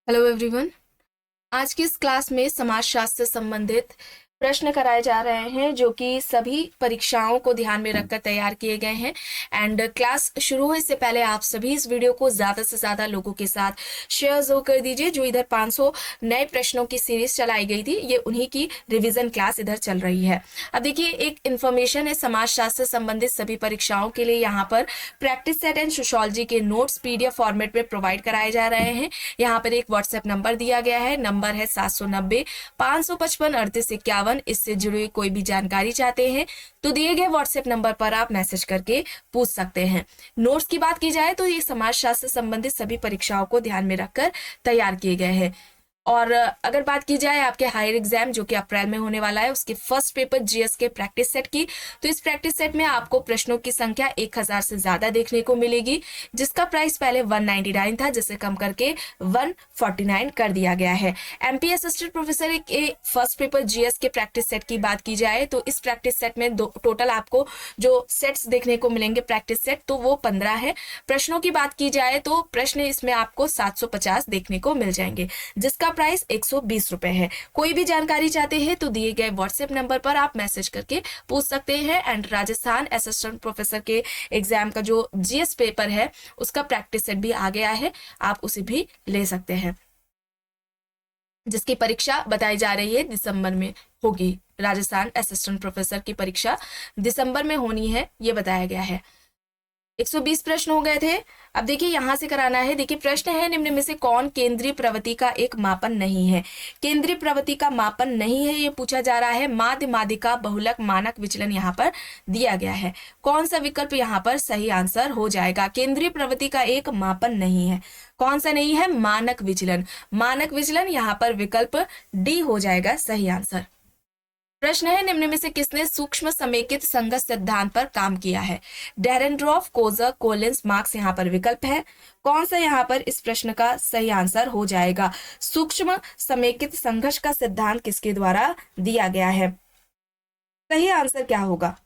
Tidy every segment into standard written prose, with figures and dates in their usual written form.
Hello everyone. आज की इस क्लास में समाजशास्त्र से संबंधित प्रश्न कराए जा रहे हैं जो कि सभी परीक्षाओं को ध्यान में रखकर तैयार किए गए हैं। एंड क्लास शुरू होने से पहले आप सभी इस वीडियो को ज़्यादा से ज़्यादा लोगों के साथ शेयर जरूर कर दीजिए। जो इधर 500 नए प्रश्नों की सीरीज चलाई गई थी, ये उन्हीं की रिवीजन क्लास इधर चल रही है। अब देखिए, एक इन्फॉर्मेशन है समाजशास्त्र से संबंधित सभी परीक्षाओं के लिए यहाँ पर प्रैक्टिस सेट एंड सोशियोलॉजी के नोट्स पीडीएफ फॉर्मेट में प्रोवाइड कराए जा रहे हैं। यहाँ पर एक व्हाट्सएप नंबर दिया गया है, नंबर है 790-555-3851। इससे जुड़ी कोई भी जानकारी चाहते हैं तो दिए गए व्हाट्सएप नंबर पर आप मैसेज करके पूछ सकते हैं। नोट्स की बात की जाए तो ये समाजशास्त्र से संबंधित सभी परीक्षाओं को ध्यान में रखकर तैयार किए गए हैं। और अगर बात की जाए आपके हायर एग्जाम जो कि अप्रैल में होने वाला है, उसके फर्स्ट पेपर जीएस के प्रैक्टिस सेट की, तो इस प्रैक्टिस सेट में आपको प्रश्नों की संख्या 1000 से ज्यादा देखने को मिलेगी, जिसका प्राइस पहले 199 था, जिसे कम करके 149 कर दिया गया है। एमपी असिस्टेंट प्रोफेसर के फर्स्ट पेपर जीएस के प्रैक्टिस सेट की बात की जाए तो इस प्रैक्टिस सेट में टोटल आपको जो सेट्स देखने को मिलेंगे प्रैक्टिस सेट, तो वो 15 है। प्रश्नों की बात की जाए तो प्रश्न इसमें आपको 750 देखने को मिल जाएंगे, जिसका प्राइस 120 रुपए है। कोई भी जानकारी चाहते हैं तो दिए गए व्हाट्सएप नंबर पर आप मैसेज करके पूछ सकते हैं। एंड राजस्थान असिस्टेंट प्रोफेसर के एग्जाम का जो जीएस पेपर है उसका प्रैक्टिस सेट भी आ गया है, आप उसे भी ले सकते हैं, जिसकी परीक्षा बताई जा रही है दिसंबर में होगी। राजस्थान असिस्टेंट प्रोफेसर की परीक्षा दिसंबर में होनी है, ये बताया गया है। 120 प्रश्न हो गए थे। अब देखिए यहां से कराना है। देखिए प्रश्न है, निम्न में से कौन केंद्रीय प्रवृत्ति का एक मापन नहीं है? केंद्रीय प्रवृत्ति का मापन नहीं है ये पूछा जा रहा है। माध्य माध्यिका बहुलक मानक विचलन यहाँ पर दिया गया है। कौन सा विकल्प यहाँ पर सही आंसर हो जाएगा? केंद्रीय प्रवृत्ति का एक मापन नहीं है, कौन सा नहीं है? मानक विचलन। मानक विचलन यहाँ पर विकल्प डी हो जाएगा सही आंसर। प्रश्न है, निम्न में से किसने सूक्ष्म समेकित संगत सिद्धांत पर काम किया है? डेरेनड्रॉफ, कोजर, कोलिंस, मार्क्स यहाँ पर विकल्प है। कौन सा यहाँ पर इस प्रश्न का सही आंसर हो जाएगा? सूक्ष्म समेकित संघर्ष का सिद्धांत किसके द्वारा दिया गया है? सही आंसर क्या होगा?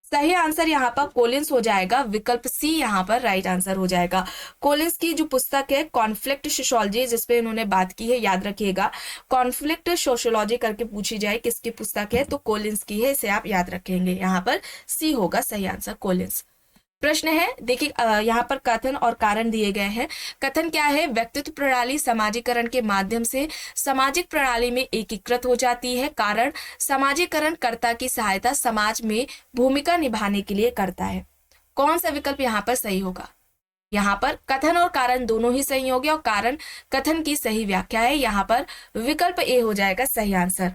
सही आंसर यहाँ पर कोलिंस हो जाएगा, विकल्प सी यहाँ पर राइट आंसर हो जाएगा। कोलिंस की जो पुस्तक है कॉन्फ्लिक्ट सोशियोलॉजी, जिसपे इन्होंने बात की है, याद रखिएगा कॉन्फ्लिक्ट सोशियोलॉजी करके पूछी जाए किसकी पुस्तक है तो कोलिंस की है, इसे आप याद रखेंगे। यहाँ पर सी होगा सही आंसर, कोलिंस। प्रश्न है, देखिए यहाँ पर कथन और कारण दिए गए हैं। कथन क्या है? व्यक्तित्व प्रणाली सामाजिकरण के माध्यम से सामाजिक प्रणाली में एकीकृत हो जाती है। कारण, सामाजिकरण कर्ता की सहायता समाज में भूमिका निभाने के लिए करता है। कौन सा विकल्प यहाँ पर सही होगा? यहाँ पर कथन और कारण दोनों ही सही हो गया और कारण कथन की सही व्याख्या है, यहाँ पर विकल्प ए हो जाएगा सही आंसर।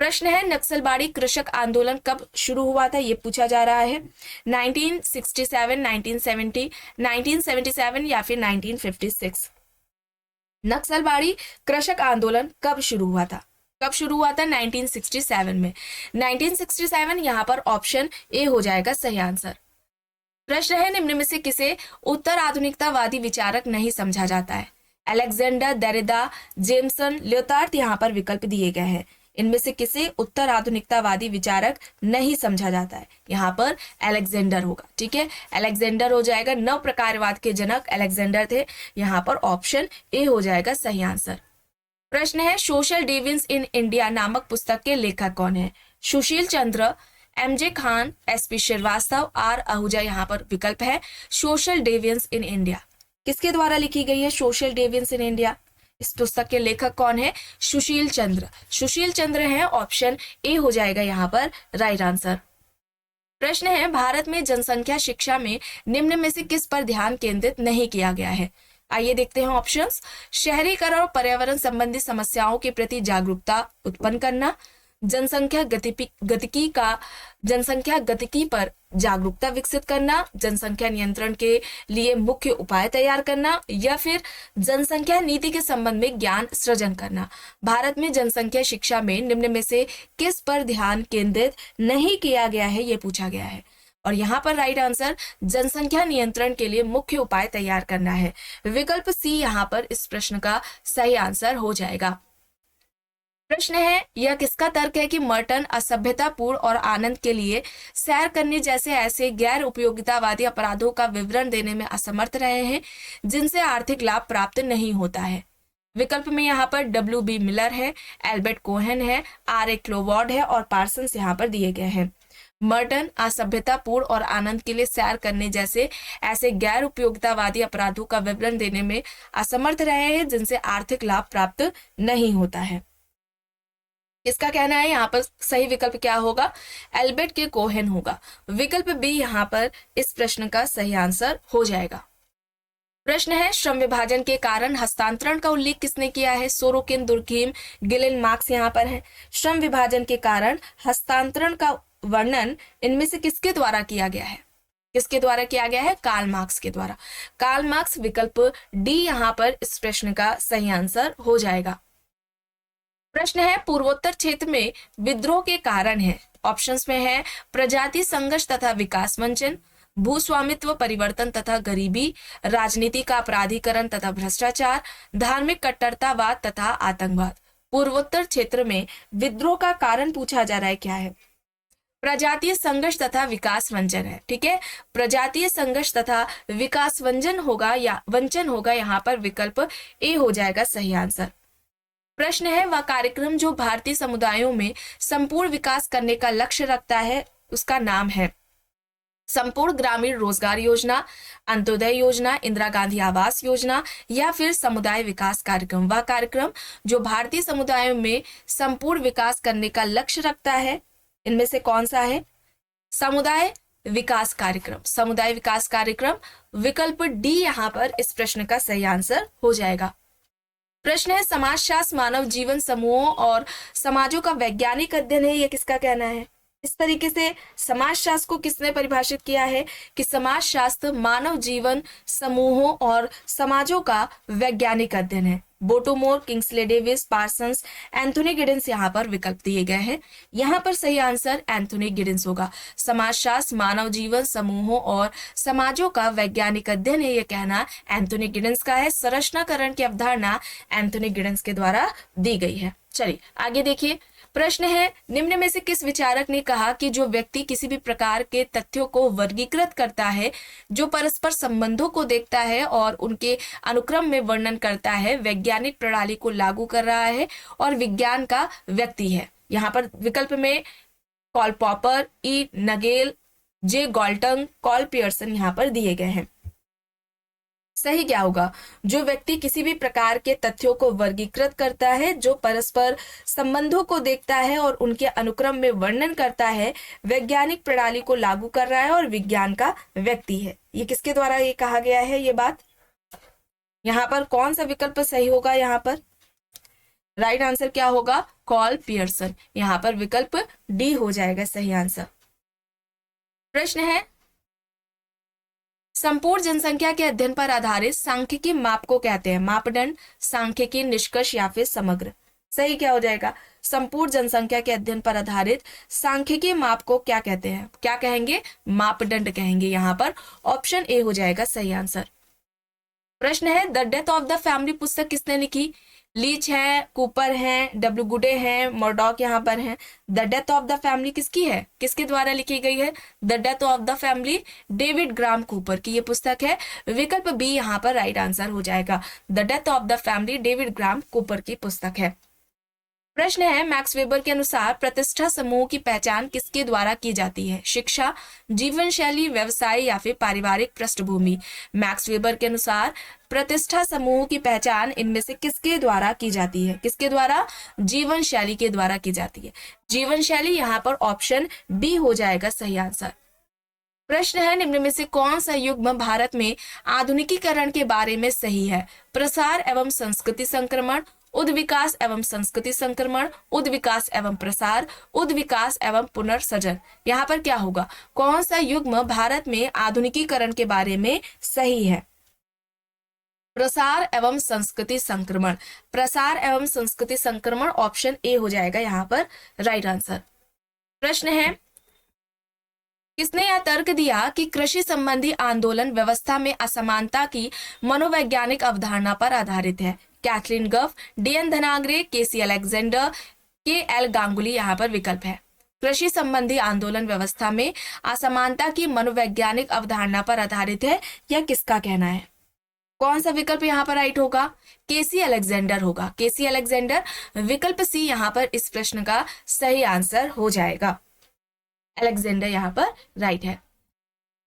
प्रश्न है, नक्सलबाड़ी कृषक आंदोलन कब शुरू हुआ था ये पूछा जा रहा है। 1967, 1970, 1977 या फिर 1956? नक्सलबाड़ी कृषक आंदोलन कब शुरू हुआ था? कब शुरू हुआ था? 1967 में। 1967 यहाँ पर ऑप्शन ए हो जाएगा सही आंसर। प्रश्न है, निम्न में से किसे उत्तर आधुनिकतावादी विचारक नहीं समझा जाता है? अलेक्जेंडर, देरिडा, जेम्सन, लियोटार्ड यहाँ पर विकल्प दिए गए हैं। इनमें से किसे उत्तर आधुनिकतावादी विचारक नहीं समझा जाता है? यहाँ पर अलेक्जेंडर होगा। ठीक है, अलेक्जेंडर हो जाएगा। नव प्रकारवाद के जनक अलेक्जेंडर थे, यहाँ पर ऑप्शन ए हो जाएगा सही आंसर। प्रश्न है, सोशल डिविजन्स इन इंडिया नामक पुस्तक के लेखक कौन है? Sushil Chandra, MJ Khan, SP Srivastava, R Ahuja यहाँ पर विकल्प है। सोशल डिविजन्स इन इंडिया किसके द्वारा लिखी गई है? सोशल डिविजन्स इन इंडिया, इस पुस्तक के लेखक कौन है? सुशील चंद्र। सुशील चंद्र है, ऑप्शन ए हो जाएगा यहाँ पर राइट आंसर। प्रश्न है, भारत में जनसंख्या शिक्षा में निम्न में से किस पर ध्यान केंद्रित नहीं किया गया है? आइए देखते हैं ऑप्शंस। शहरीकरण और पर्यावरण संबंधी समस्याओं के प्रति जागरूकता उत्पन्न करना, जनसंख्या गतिकी पर जागरूकता विकसित करना, जनसंख्या नियंत्रण के लिए मुख्य उपाय तैयार करना, या फिर जनसंख्या नीति के संबंध में ज्ञान सृजन करना। भारत में जनसंख्या शिक्षा में निम्न में से किस पर ध्यान केंद्रित नहीं किया गया है ये पूछा गया है, और यहाँ पर राइट आंसर जनसंख्या नियंत्रण के लिए मुख्य उपाय तैयार करना है। विकल्प सी यहाँ पर इस प्रश्न का सही आंसर हो जाएगा। प्रश्न है, यह किसका तर्क है कि मर्टन असभ्यतापूर्ण और आनंद के लिए सैर करने जैसे ऐसे गैर उपयोगितावादी अपराधों का विवरण देने में असमर्थ रहे हैं जिनसे आर्थिक लाभ प्राप्त नहीं होता है? विकल्प में यहाँ पर W.B. मिलर है, एल्बर्ट कोहेन है, R.A. क्लोवर्ड है और पार्सन्स यहाँ पर दिए गए हैं। मर्टन असभ्यतापूर्ण और आनंद के लिए सैर करने जैसे ऐसे गैर उपयोगितावादी अपराधों का विवरण देने में असमर्थ रहे हैं जिनसे आर्थिक लाभ प्राप्त नहीं होता है। इसका कहना है यहाँ पर सही विकल्प क्या होगा, एल्बर्ट के कोहेन होगा। विकल्प बी यहाँ पर इस प्रश्न का सही आंसर हो जाएगा। प्रश्न है, श्रम विभाजन के कारण हस्तांतरण का उल्लेख किसने किया है? सोरोकिन, दुर्कीम, गिलेन मार्क्स यहाँ पर है। श्रम विभाजन के कारण हस्तांतरण का वर्णन इनमें से किसके द्वारा किया गया है? किसके द्वारा किया गया है? कार्ल मार्क्स के द्वारा। कार्ल मार्क्स, विकल्प डी यहाँ पर इस प्रश्न का सही आंसर हो जाएगा। प्रश्न है, पूर्वोत्तर क्षेत्र में विद्रोह के कारण है। ऑप्शंस में है प्रजाति संघर्ष तथा विकास वंचन, भूस्वामित्व परिवर्तन तथा गरीबी, राजनीति का अपराधीकरण तथा भ्रष्टाचार, धार्मिक कट्टरतावाद तथा आतंकवाद। पूर्वोत्तर क्षेत्र में विद्रोह का कारण पूछा जा रहा है, क्या है? प्रजातीय संघर्ष तथा विकास वंचन है। ठीक है, प्रजातीय संघर्ष तथा विकास वंचन होगा यहाँ पर विकल्प ए हो जाएगा सही आंसर। प्रश्न है, वह कार्यक्रम जो भारतीय समुदायों में संपूर्ण विकास करने का लक्ष्य रखता है उसका नाम है संपूर्ण ग्रामीण रोजगार योजना, अंत्योदय योजना, इंदिरा गांधी आवास योजना या फिर समुदाय विकास कार्यक्रम। वह कार्यक्रम जो भारतीय समुदायों में संपूर्ण विकास करने का लक्ष्य रखता है, इनमें से कौन सा है? समुदाय विकास कार्यक्रम। समुदाय विकास कार्यक्रम, विकल्प डी यहाँ पर इस प्रश्न का सही आंसर हो जाएगा। प्रश्न है, समाजशास्त्र मानव जीवन समूहों और समाजों का वैज्ञानिक अध्ययन है, यह किसका कहना है? इस तरीके से समाजशास्त्र को किसने परिभाषित किया है कि समाजशास्त्र मानव जीवन समूहों और समाजों का वैज्ञानिक अध्ययन है? बोटोमोर, किंग्सले डेविस, पार्सन्स, एंथोनी गिडिंस यहाँ पर विकल्प दिए गए हैं। यहाँ पर सही आंसर एंथोनी गिडिंस होगा। समाजशास्त्र मानव जीवन समूहों और समाजों का वैज्ञानिक अध्ययन है, यह कहना एंथोनी गिडिंस का है। संरचनाकरण की अवधारणा एंथोनी गिडिंस के द्वारा दी गई है। चलिए आगे देखिए। प्रश्न है, निम्न में से किस विचारक ने कहा कि जो व्यक्ति किसी भी प्रकार के तथ्यों को वर्गीकृत करता है, जो परस्पर संबंधों को देखता है और उनके अनुक्रम में वर्णन करता है, वैज्ञानिक प्रणाली को लागू कर रहा है और विज्ञान का व्यक्ति है? यहाँ पर विकल्प में कॉल पॉपर, ई नगेल, जे गॉल्टन, कॉल पियर्सन यहाँ पर दिए गए हैं। सही क्या होगा? जो व्यक्ति किसी भी प्रकार के तथ्यों को वर्गीकृत करता है, जो परस्पर संबंधों को देखता है और उनके अनुक्रम में वर्णन करता है, वैज्ञानिक प्रणाली को लागू कर रहा है और विज्ञान का व्यक्ति है। ये किसके द्वारा ये कहा गया है ये बात? यहाँ पर कौन सा विकल्प सही होगा? यहाँ पर राइट आंसर क्या होगा? Call Pearson. यहाँ पर विकल्प डी हो जाएगा सही आंसर। प्रश्न है, संपूर्ण जनसंख्या के अध्ययन पर आधारित सांख्यिकी माप को कहते हैं? मापदंड, सांख्यिकी, निष्कर्ष या फिर समग्र? सही क्या हो जाएगा? संपूर्ण जनसंख्या के अध्ययन पर आधारित सांख्यिकी माप को क्या कहते हैं? क्या कहेंगे? मापदंड कहेंगे। यहाँ पर ऑप्शन ए हो जाएगा सही आंसर। प्रश्न है, the death of the family पुस्तक किसने लिखी? लीच है, कूपर है, डब्ल्यू गुडे है, मर्डॉक यहाँ पर है। The death of the family किसकी है? किसके द्वारा लिखी गई है? The death of the family David gram Cooper की ये पुस्तक है। विकल्प बी यहाँ पर राइट आंसर हो जाएगा। The death of the family David gram Cooper की पुस्तक है। प्रश्न है, मैक्स वेबर के अनुसार प्रतिष्ठा समूह की पहचान किसके द्वारा की जाती है? शिक्षा, जीवन शैली, व्यवसाय या फिर पारिवारिक पृष्ठभूमि? मैक्स वेबर के अनुसार प्रतिष्ठा समूह की पहचान इनमें से किसके द्वारा की जाती है? किसके द्वारा? जीवन शैली के द्वारा की जाती है। जीवन शैली, यहाँ पर ऑप्शन बी हो जाएगा सही आंसर। प्रश्न है, निम्न में से कौन सा युग्म भारत में आधुनिकीकरण के बारे में सही है? प्रसार एवं संस्कृति संक्रमण, उद्विकास एवं संस्कृति संक्रमण, उद्विकास एवं प्रसार, उद्विकास एवं पुनर्सृजन? यहाँ पर क्या होगा? कौन सा युग्म भारत में आधुनिकीकरण के बारे में सही है? प्रसार एवं संस्कृति संक्रमण। प्रसार एवं संस्कृति संक्रमण ऑप्शन ए हो जाएगा यहाँ पर राइट आंसर। प्रश्न है, किसने यह तर्क दिया कि कृषि संबंधी आंदोलन व्यवस्था में असमानता की मनोवैज्ञानिक अवधारणा पर आधारित है? कैथरीन गफ, डीएन धनाग्रे, केसी अलेक्जेंडर, के एल गांगुली यहाँ पर विकल्प है। कृषि संबंधी आंदोलन व्यवस्था में असमानता की मनोवैज्ञानिक अवधारणा पर आधारित है, यह किसका कहना है? कौन सा विकल्प यहाँ पर राइट होगा? केसी अलेक्जेंडर होगा, केसी अलेक्जेंडर। विकल्प सी यहाँ पर इस प्रश्न का सही आंसर हो जाएगा। अलेक्जेंडर यहाँ पर राइट है।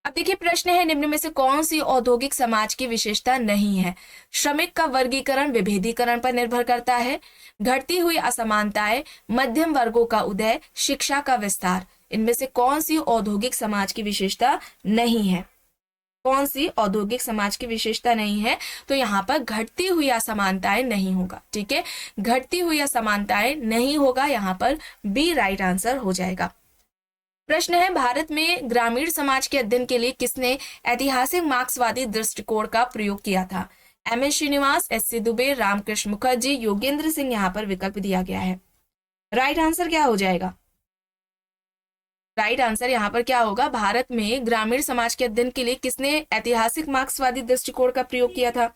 अब देखिए प्रश्न है, निम्न में से कौन सी औद्योगिक समाज की विशेषता नहीं है? श्रमिक का वर्गीकरण विभेदीकरण पर निर्भर करता है, घटती हुई असमानताएं, मध्यम वर्गों का उदय, शिक्षा का विस्तार। इनमें से कौन सी औद्योगिक समाज की विशेषता नहीं है? कौन सी औद्योगिक समाज की विशेषता नहीं है? तो यहाँ पर घटती हुई असमानताएं नहीं होगा। ठीक है, घटती हुई असमानताएं नहीं होगा, यहाँ पर बी राइट आंसर हो जाएगा। प्रश्न है, भारत में ग्रामीण समाज के अध्ययन के लिए किसने ऐतिहासिक मार्क्सवादी दृष्टिकोण का प्रयोग किया था? एम.एस. श्रीनिवास, एस.सी. दुबे, रामकृष्ण मुखर्जी, योगेंद्र सिंह। यहाँ पर विकल्प दिया गया है। राइट आंसर क्या हो जाएगा? राइट आंसर यहाँ पर क्या होगा? भारत में ग्रामीण समाज के अध्ययन के लिए किसने ऐतिहासिक मार्क्सवादी दृष्टिकोण का प्रयोग किया था?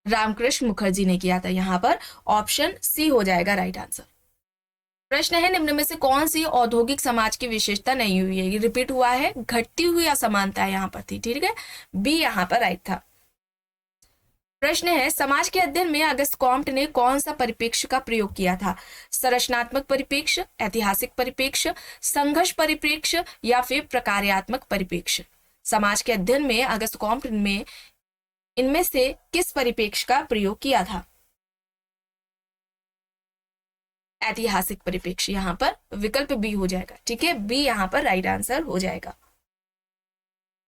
रामकृष्ण मुखर्जी ने किया था। यहाँ पर ऑप्शन सी हो जाएगा राइट आंसर। प्रश्न है, निम्न में से कौन सी औद्योगिक समाज की विशेषता नहीं हुई है? ये रिपीट हुआ है, घटती हुई असमानता यहाँ पर थी। ठीक है, बी यहाँ पर राइट था। प्रश्न है, समाज के अध्ययन में अगस्त कॉम्ट ने कौन सा परिप्रेक्ष्य का प्रयोग किया था? संरचनात्मक परिप्रेक्ष्य, ऐतिहासिक परिप्रेक्ष्य, संघर्ष परिप्रेक्ष्य या फिर प्रकार्यात्मक परिप्रेक्ष्य? समाज के अध्ययन में अगस्त कॉम्ट में इनमें से किस परिप्रेक्ष्य का प्रयोग किया था? ऐतिहासिक परिप्रेक्ष्य। यहाँ पर विकल्प बी हो जाएगा। ठीक है, बी यहाँ पर राइट आंसर हो जाएगा।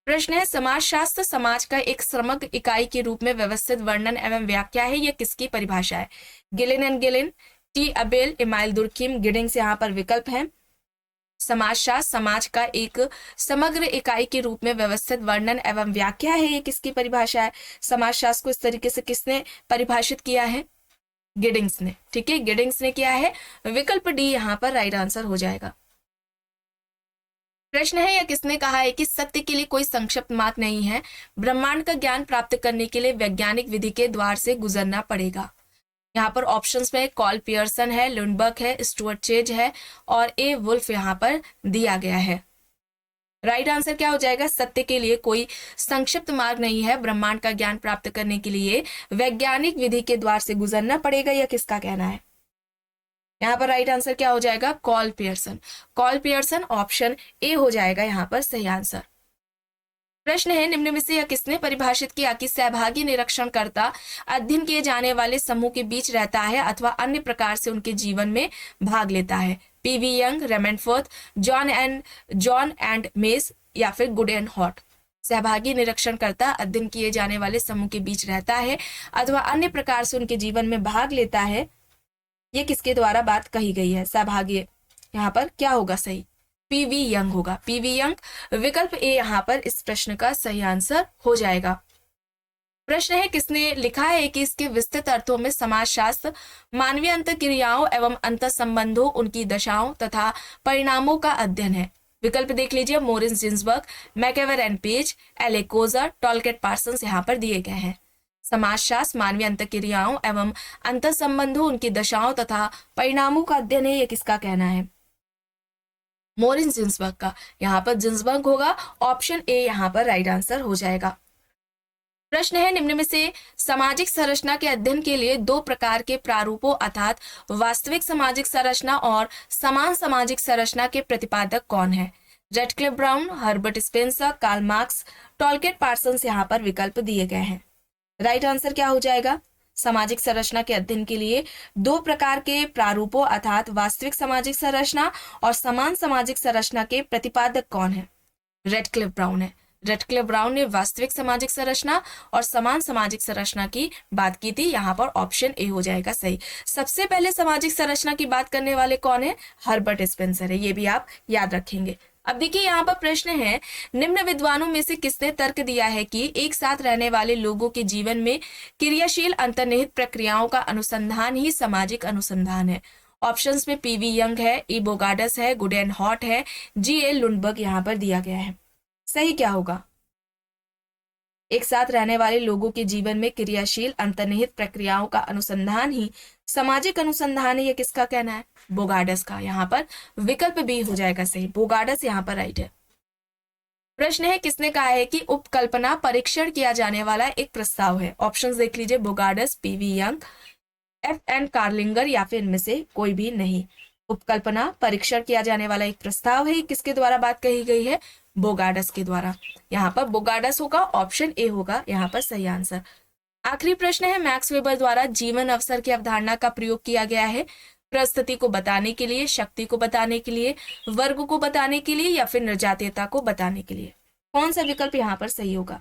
प्रश्न है, समाजशास्त्र समाज का एक समग्र इकाई के रूप में व्यवस्थित वर्णन एवं व्याख्या है, यह किसकी परिभाषा है? Gillin and Gillin, T अबेल, email Durkheim, Giddings यहाँ पर विकल्प है। समाजशास्त्र समाज का एक समग्र इकाई के रूप में व्यवस्थित वर्णन एवं व्याख्या है, ये किसकी परिभाषा है? समाजशास्त्र को इस तरीके से किसने परिभाषित किया है? गिडिंग्स ने। ठीक है, गिडिंग्स ने किया है। विकल्प डी यहाँ पर राइट आंसर हो जाएगा। प्रश्न है, यह किसने कहा है कि सत्य के लिए कोई संक्षिप्त मार्ग नहीं है? ब्रह्मांड का ज्ञान प्राप्त करने के लिए वैज्ञानिक विधि के द्वार से गुजरना पड़ेगा। यहाँ पर ऑप्शंस में कॉल पियर्सन है, लुंडबर्ग है, स्टुअर्ट चेज है और ए वुल्फ यहाँ पर दिया गया है। राइट आंसर क्या हो जाएगा? सत्य के लिए कोई संक्षिप्त मार्ग नहीं है, ब्रह्मांड का ज्ञान प्राप्त करने के लिए वैज्ञानिक विधि के द्वार से गुजरना पड़ेगा, यह किसका कहना है? यहाँ पर राइट आंसर क्या हो जाएगा? Call Pearson. Call Pearson option A हो जाएगा यहाँ पर सही आंसर। प्रश्न है, निम्न में से यह किसने परिभाषित किया कि सहभागी निरीक्षणकर्ता अध्ययन किए जाने वाले समूह के बीच रहता है अथवा अन्य प्रकार से उनके जीवन में भाग लेता है? पीवी यंग, रेमनफोर्थ, जॉन एंड मेस या फिर गुड एंड हॉट? सहभागी निरीक्षणकर्ता अध्ययन किए जाने वाले समूह के बीच रहता है अथवा अन्य प्रकार से उनके जीवन में भाग लेता है, ये किसके द्वारा बात कही गई है? सहभागी यहाँ पर क्या होगा सही? पीवी यंग होगा। पीवी यंग विकल्प ए यहाँ पर इस प्रश्न का सही आंसर हो जाएगा। प्रश्न है, किसने लिखा है कि इसके विस्तृत अर्थों में समाजशास्त्र मानवीय अंतःक्रियाओं एवं अंतर संबंधों, उनकी दशाओं तथा परिणामों का अध्ययन है? विकल्प देख लीजिए, मोरिस जिन्सबर्ग, मैकेवर एंड पेज, एले कोजर, टॉलकेट पार्सन्स यहाँ पर दिए गए हैं। समाजशास्त्र मानवीय अंतःक्रियाओं एवं अंतर संबंधों, उनकी दशाओं तथा परिणामों का अध्ययन है, यह किसका कहना है? मोरिस जिन्सबर्ग का। यहाँ पर जिन्सबर्ग होगा। ऑप्शन ए यहाँ पर राइट आंसर हो जाएगा। प्रश्न है, निम्न में से सामाजिक संरचना के अध्ययन के लिए दो प्रकार के प्रारूपों अर्थात वास्तविक सामाजिक संरचना और समान सामाजिक संरचना के प्रतिपादक कौन है? Radcliffe Brown, Herbert Spencer, Karl Marx, Talcott Parsons यहाँ पर विकल्प दिए गए हैं। राइट आंसर क्या हो जाएगा? सामाजिक संरचना के अध्ययन के लिए दो प्रकार के प्रारूपों अर्थात वास्तविक सामाजिक संरचना और समान सामाजिक संरचना के प्रतिपादक कौन है? रेडक्लिफ ब्राउन है। रेडक्लिफ ब्राउन ने वास्तविक सामाजिक संरचना और समान सामाजिक संरचना की बात की थी। यहाँ पर ऑप्शन ए हो जाएगा सही। सबसे पहले सामाजिक संरचना की बात करने वाले कौन है? हर्बर्ट स्पेंसर है। ये भी आप याद रखेंगे। अब देखिए यहाँ पर प्रश्न है, निम्न विद्वानों में से किसने तर्क दिया है कि एक साथ रहने वाले लोगों के जीवन में क्रियाशील अंतर्निहित प्रक्रियाओं का अनुसंधान ही सामाजिक अनुसंधान है? ऑप्शंस में पीवी यंग है, ई बोगार्डस है, गुड एंड हॉट है, जी ए लुंडबर्ग यहाँ पर दिया गया है। सही क्या होगा? एक साथ रहने वाले लोगों के जीवन में क्रियाशील अंतर्निहित प्रक्रियाओं का अनुसंधान ही सामाजिक अनुसंधान है, ये किसका कहना है? बोगार्डस का। यहाँ पर विकल्प बी हो जाएगा सही। बोगार्डस यहाँ पर राइट है। प्रश्न है किसने कहा है कि उपकल्पना परीक्षण किया जाने वाला एक प्रस्ताव है। ऑप्शंस देख लीजिए, बोगार्डस, पीवी यंग, एफ.एन. कार्लिंगर या फिर इनमें से कोई भी नहीं। उपकल्पना परीक्षण किया जाने वाला एक प्रस्ताव है, किसके द्वारा बात कही गई है? बोगार्डस के द्वारा। यहाँ पर बोगार्डस होगा, ऑप्शन ए होगा यहाँ पर सही आंसर। आखिरी प्रश्न है, मैक्स वेबर द्वारा जीवन अवसर की अवधारणा का प्रयोग किया गया है परिस्थिति को बताने के लिए, शक्ति को बताने के लिए, वर्ग को बताने के लिए या फिर निर्जातीयता को बताने के लिए। कौन सा विकल्प यहाँ पर सही होगा?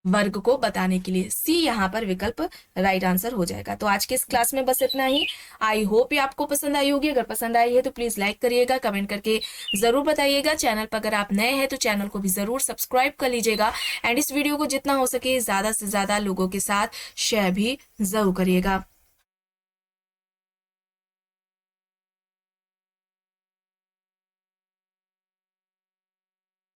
वर्ग को बताने के लिए, सी यहाँ पर विकल्प राइट आंसर हो जाएगा। तो आज के इस क्लास में बस इतना ही। आई होप ये आपको पसंद आई होगी। अगर पसंद आई है तो प्लीज लाइक करिएगा, कमेंट करके जरूर बताइएगा। चैनल पर अगर आप नए हैं तो चैनल को भी जरूर सब्सक्राइब कर लीजिएगा एंड इस वीडियो को जितना हो सके ज्यादा से ज्यादा लोगों के साथ शेयर भी जरूर करिएगा।